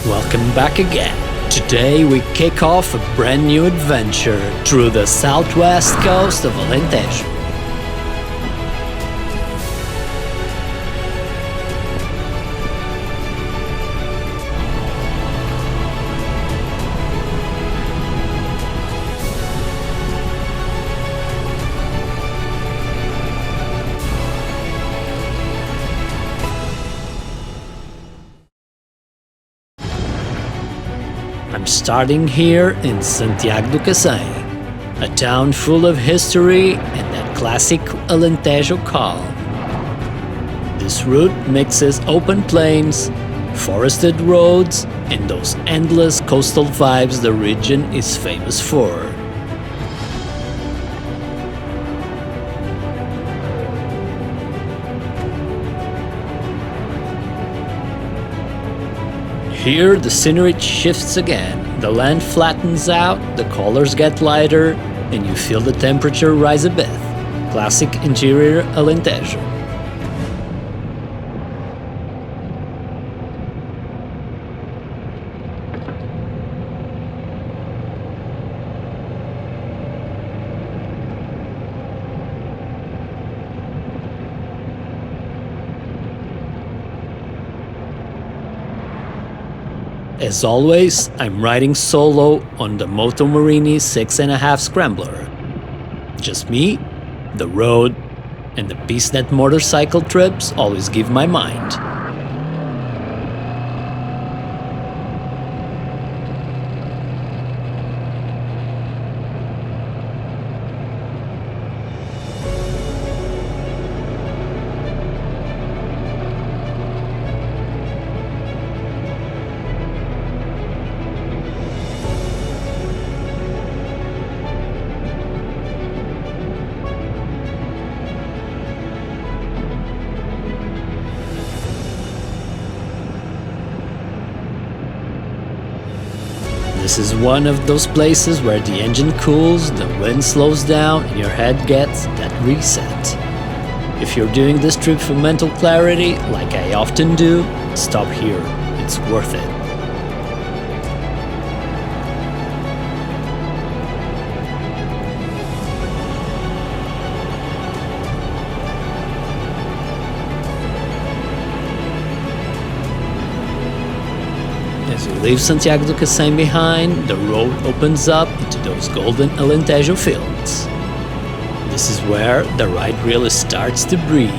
Welcome back again. Today we kick off a brand new adventure through the Southwest Coast of Alentejo. I'm starting here in Santiago do Cacém, a town full of history and that classic Alentejo calm. This route mixes open plains, forested roads, and those endless coastal vibes the region is famous for. Here the scenery shifts again, the land flattens out, the colors get lighter, and you feel the temperature rise a bit. Classic interior Alentejo. As always, I'm riding solo on the Moto Morini 6.5 Scrambler. Just me, the road, and the peace that motorcycle trips always give my mind. This is one of those places where the engine cools, the wind slows down, and your head gets that reset. If you're doing this trip for mental clarity, like I often do, stop here. It's worth it. As you leave Santiago do Cacém behind, the road opens up into those golden Alentejo fields. This is where the ride really starts to breathe.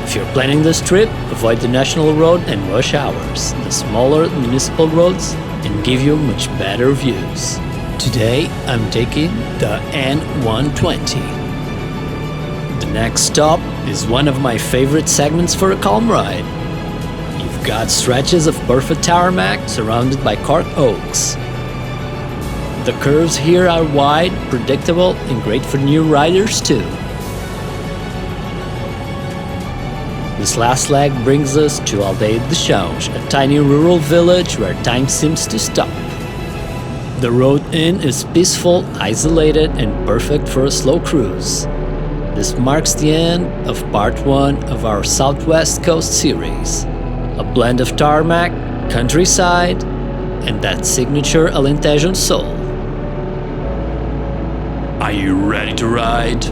If you're planning this trip, avoid the national road and rush hours. The smaller municipal roads can give you much better views. Today, I'm taking the N120. The next stop is one of my favorite segments for a calm ride. You've got stretches of perfect tarmac surrounded by cork oaks. The curves here are wide, predictable, and great for new riders too. This last leg brings us to Aldeia de Chãos, a tiny rural village where time seems to stop. The road in is peaceful, isolated, and perfect for a slow cruise. This marks the end of part 1 of our Southwest Coast series. A blend of tarmac, countryside, and that signature Alentejan soul. Are you ready to ride?